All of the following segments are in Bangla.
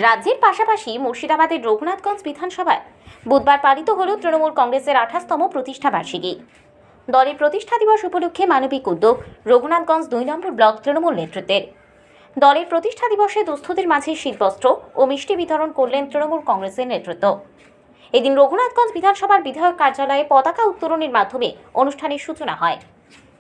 রাজ্যের পাশাপাশি মুর্শিদাবাদের রঘুনাথগঞ্জ বিধানসভায় বুধবার পালিত হল তৃণমূল কংগ্রেসের 28তম প্রতিষ্ঠা বার্ষিকী। দলের প্রতিষ্ঠা দিবস উপলক্ষে মানবিক উদ্যোগ রঘুনাথগঞ্জ 2 নম্বর ব্লক তৃণমূল নেতৃত্বের। দলের প্রতিষ্ঠা দিবসে দুস্থদের মাঝে শীতবস্ত্র ও মিষ্টি বিতরণ করলেন তৃণমূল কংগ্রেসের নেতৃত্ব। এদিন রঘুনাথগঞ্জ বিধানসভার বিধায়ক কার্যালয়ে পতাকা উত্তোলনের মাধ্যমে অনুষ্ঠানের সূচনা হয়।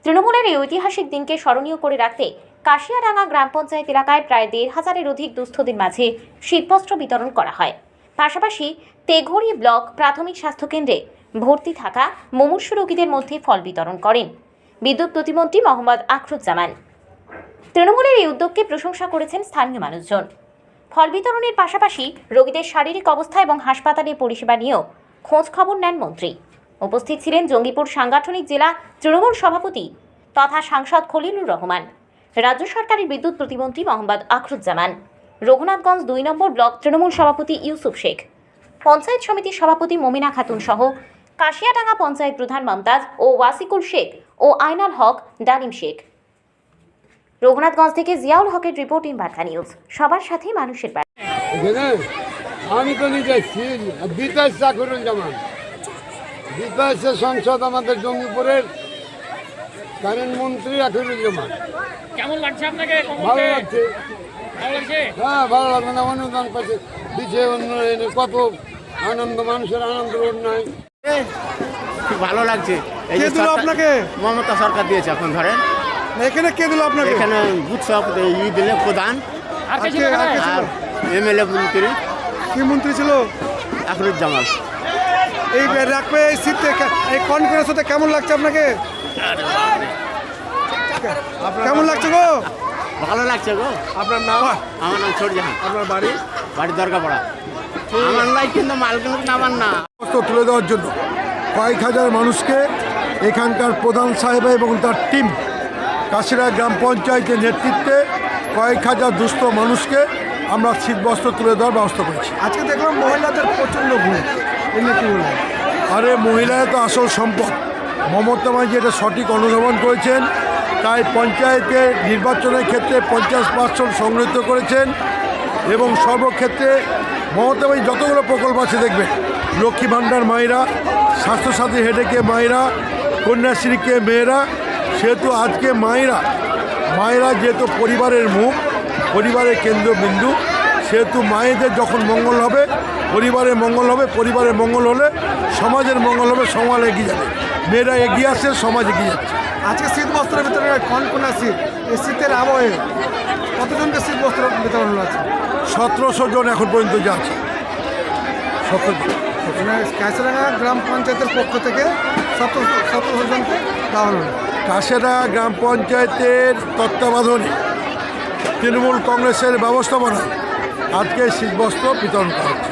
তৃণমূলের এই ঐতিহাসিক দিনকে স্মরণীয় করে রাখতে কাশিয়াডাঙ্গা গ্রাম পঞ্চায়েত এলাকায় প্রায় 1,500-এর অধিক দুস্থদের মাঝে শীতবস্ত্র বিতরণ করা হয়। পাশাপাশি তেঘড়ি ব্লক প্রাথমিক স্বাস্থ্যকেন্দ্রে ভর্তি থাকা মুমূর্ষু রোগীদের মধ্যে ফল বিতরণ করেন বিদ্যুৎ প্রতিমন্ত্রী মোহাম্মদ আখরুজ্জামান। তৃণমূলের এই উদ্যোগকে প্রশংসা করেছেন স্থানীয় মানুষজন। ফল বিতরণের পাশাপাশি রোগীদের শারীরিক অবস্থা এবং হাসপাতালে পরিষেবা নিয়েও খোঁজ খবর নেন মন্ত্রী। উপস্থিত ছিলেন জঙ্গিপুর সাংগঠনিক জেলা তৃণমূল সভাপতি তথা সাংসদ খলিলুর রহমান, রাজ্য সরকারের বিদ্যুৎ প্রতিমন্ত্রী মোহাম্মদ আখরুজ্জামান, রঘুনাথগঞ্জ 2 নম্বর ব্লক তৃণমূল সভাপতি ইউসুফ শেখ, পঞ্চায়েত সমিতির সভাপতি মমিনা খাতুন সহ কাশিয়াডাঙ্গা পঞ্চায়েত প্রধান মমতাজ ও ওয়াসিকুল শেখ ও আইনাল হক ডালিম শেখ। রঘুনাথগঞ্জ থেকে জিয়াউল হকের রিপোর্টিং বার্তা নিউজ, সবার সাথে মানুষের বার্তা। আমি তো নিজে বিদেশ চাকরুল জামান, বিদেশের সংসদ আমাদের জঙ্গিপুরের কারেন্ট মন্ত্রী আখরুল জামান। কেমন লাগছে আপনাকে? ভালো লাগছে, হ্যাঁ ভালো লাগবে না। অনুদান পাচ্ছে দিচ্ছে উন্নয়নে, কত আনন্দ, মানুষের আনন্দ নাই। খুব ভালো লাগছে। কে দিল আপনাকে? মমতা সরকার দিয়েছে। এখন ধরেন এখানে কে দিল আপনাকে? এখানে বুথ সভাপতি দিলে প্রধান আর কে ছিল? আর এমএলএ মন্ত্রী কি মন্ত্রী ছিল? আখরুজ্জামান। এই রাখবে এই শীতে এই কনফারেন্স হতে কেমন লাগছে আপনাকে? কেমন লাগছে গো? ভালো লাগছে গো। আপনার নাম? আমার নাম ছোটজাহান। আপনার বাড়ি? বাড়ি দরগাপাড়া। আমার নাই, কিন্তু মাল কিন্তু আমার না। তুলে দেওয়ার জন্য কয়েক হাজার মানুষকে এখানকার প্রধান সাহেব এবং তার টিম কাশিরা গ্রাম পঞ্চায়েতের নেতৃত্বে কয়েক হাজার দুস্থ মানুষকে আমরা শীতবস্ত্র তুলে দেওয়ার ব্যবস্থা করেছি। আজকে দেখলাম মহিলাদের প্রচণ্ড ভিড়, এমনি কি বলবেন? আরে মহিলারা তো আসল সম্পদ। মমতা ব্যানার্জি এটা সঠিক অনুধাবন করেছেন, তাই পঞ্চায়েতের নির্বাচনের ক্ষেত্রে 50% সংরক্ষিত করেছেন এবং সর্বক্ষেত্রে মমতা ব্যানার্জি যতগুলো প্রকল্প আছে দেখবেন, লক্ষ্মী ভাণ্ডার মায়েরা, স্বাস্থ্যসাথী হেডেকে মায়েরা, কন্যাশ্রীকে মেয়েরা, সেহেতু আজকে মায়েরা যেহেতু পরিবারের মুখ, পরিবারের কেন্দ্রবিন্দু, সেহেতু মায়েদের যখন মঙ্গল হবে পরিবারের মঙ্গল হবে, পরিবারের মঙ্গল হলে সমাজের মঙ্গল হবে, সমাজ এগিয়ে যাবে। মেয়েরা এগিয়ে আসছে, সমাজ এগিয়ে যাচ্ছে। আজকে শীত বস্ত্রের ভিতরে কনকনা শীত, এই শীতের আবহে কতজনকে শীত বস্ত্র বিতরণ হলো? আছে 1700 জন এখন পর্যন্ত যাচ্ছে। 17 জন কাশিরাঙ্গা গ্রাম পঞ্চায়েতের পক্ষ থেকে 1700 জনকে দেওয়া হলো। কাশিয়াডাঙ্গা গ্রাম পঞ্চায়েতের তত্ত্বাবধানে তৃণমূল কংগ্রেসের ব্যবস্থাপনায় আজকে শীতবস্ত্র বিতরণ করা হচ্ছে।